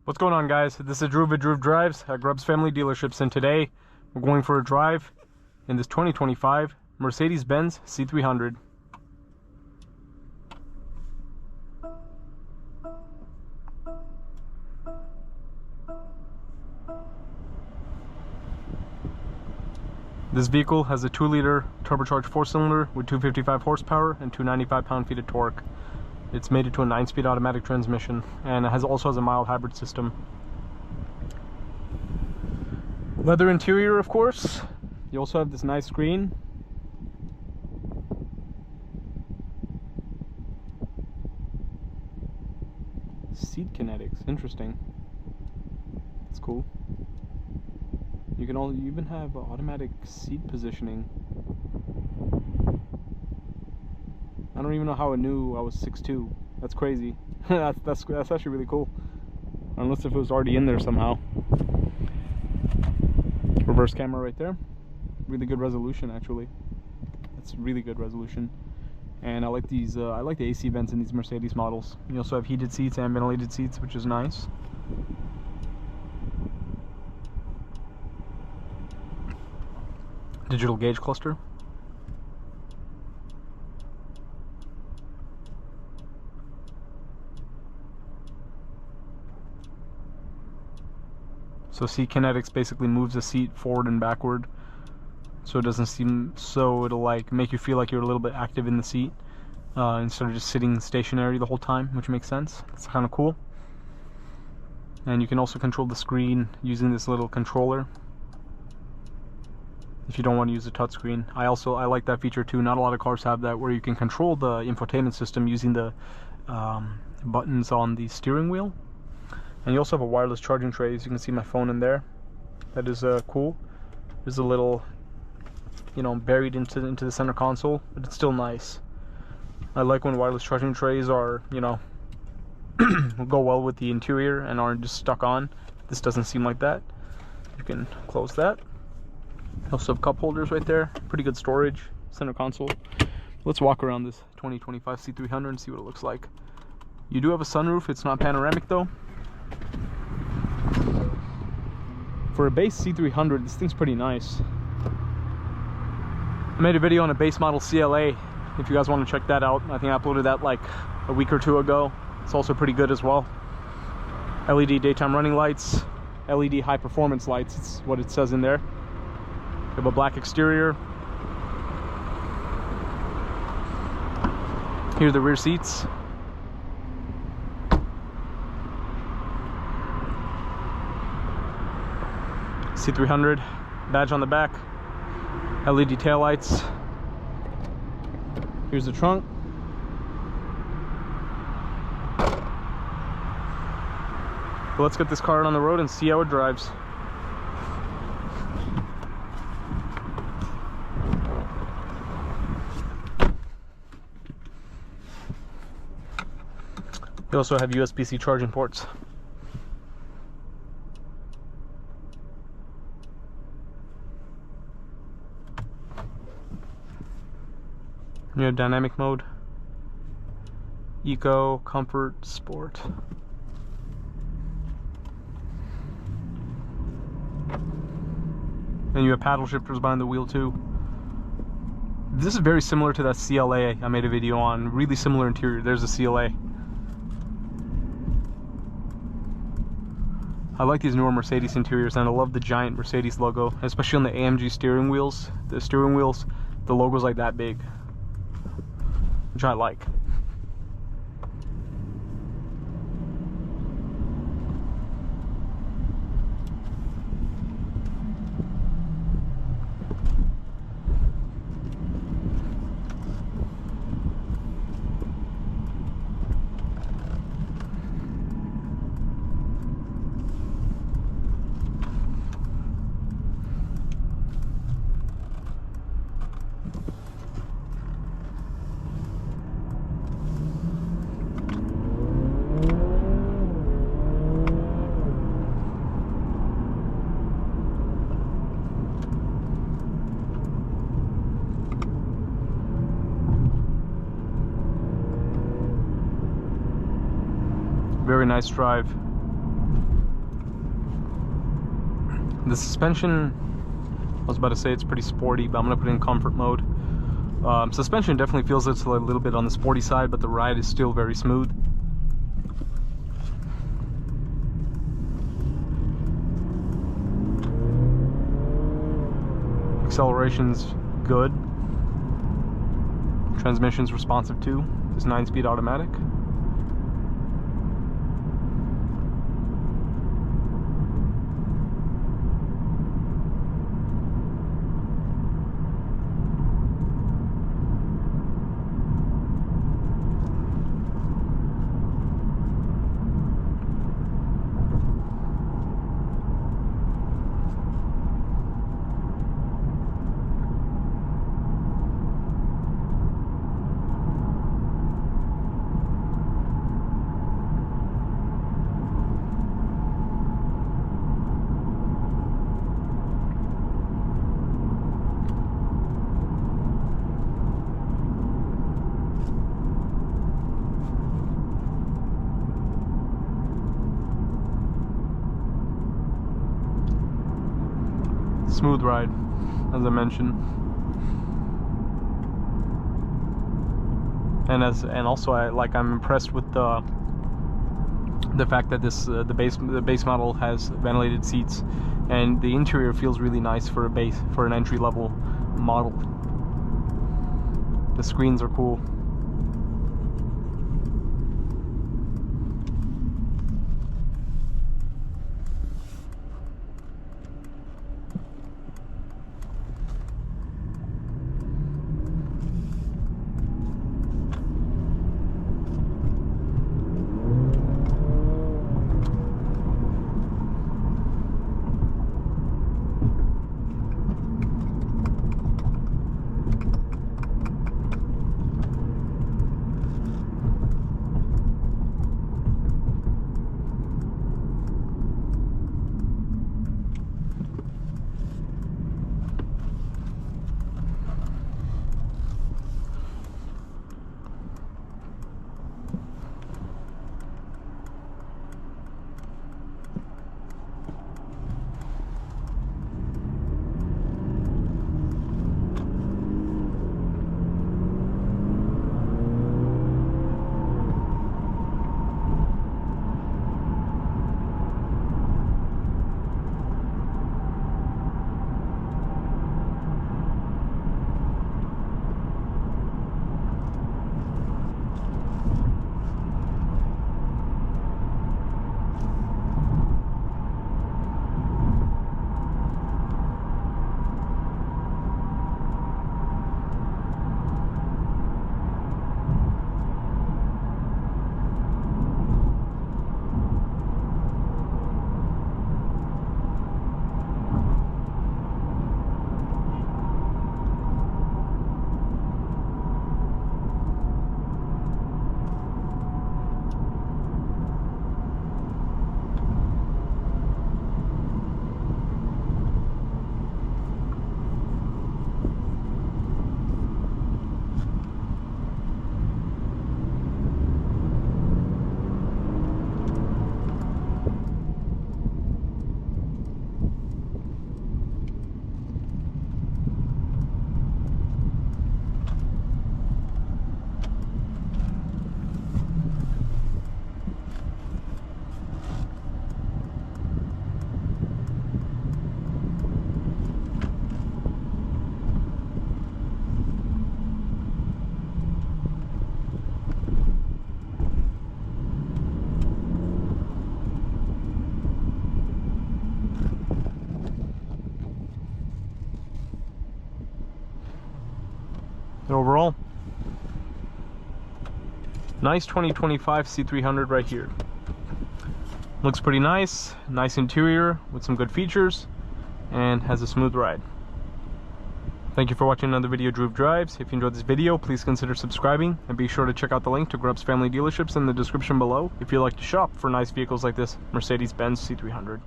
What's going on, guys? This is Drew with Drew Drives at Grubbs Family Dealerships, and today we're going for a drive in this 2025 Mercedes-Benz C300. This vehicle has a 2-liter turbocharged 4-cylinder with 255 horsepower and 295 pound-feet of torque. It's mated to a 9-speed automatic transmission, and it also has a mild hybrid system. Leather interior, of course. You also have this nice screen. Seat kinetics, interesting. That's cool. You even have automatic seat positioning. I don't even know how it knew I was 6'2". That's crazy. that's actually really cool. Unless if it was already in there somehow. Reverse camera right there. Really good resolution, actually. That's really good resolution. And I like these. I like the AC vents in these Mercedes models. You also have heated seats and ventilated seats, which is nice. Digital gauge cluster. So seat kinetics basically moves the seat forward and backward, so it doesn't seem, so it'll like make you feel like you're a little bit active in the seat instead of just sitting stationary the whole time, which makes sense. It's kind of cool. And you can also control the screen using this little controller if you don't want to use a touchscreen. I like that feature too. Not a lot of cars have that, where you can control the infotainment system using the buttons on the steering wheel. And you also have a wireless charging tray, as you can see my phone in there. That is cool. There's a little, buried into the center console, but it's still nice. I like when wireless charging trays are, go well with the interior and aren't just stuck on. This doesn't seem like that. You can close that. Also have cup holders right there. Pretty good storage. Center console. Let's walk around this 2025 C300 and see what it looks like. You do have a sunroof. It's not panoramic though. For a base C300, this thing's pretty nice. I made a video on a base model CLA, if you guys want to check that out. I think I uploaded that like a week or two ago. It's also pretty good as well. LED daytime running lights, LED high performance lights, it's what it says in there. We have a black exterior. Here are the rear seats. C300 badge on the back, LED taillights. Here's the trunk. But let's get this car out on the road and see how it drives. We also have USB-C charging ports. You have dynamic mode, eco, comfort, sport. And you have paddle shifters behind the wheel too. This is very similar to that CLA I made a video on. Really similar interior. There's a CLA. I like these newer Mercedes interiors, and I love the giant Mercedes logo, especially on the AMG steering wheels. The steering wheels, the logo's like that big, which I like. Very nice drive. The suspension, I was about to say it's pretty sporty, but I'm going to put it in comfort mode. Suspension definitely feels it's a little bit on the sporty side, but the ride is still very smooth. Acceleration's good. Transmission's responsive too. It's 9-speed automatic. Smooth ride, as I mentioned, and also I'm impressed with the fact that this the base model has ventilated seats, and the interior feels really nice for an entry level model. The screens are cool. Overall, nice 2025 C300 right here. Looks pretty nice, nice interior with some good features, and has a smooth ride. Thank you for watching another video of Droove Drives. If you enjoyed this video, please consider subscribing, and be sure to check out the link to Grubb's family dealerships in the description below if you'd like to shop for nice vehicles like this Mercedes-Benz C300.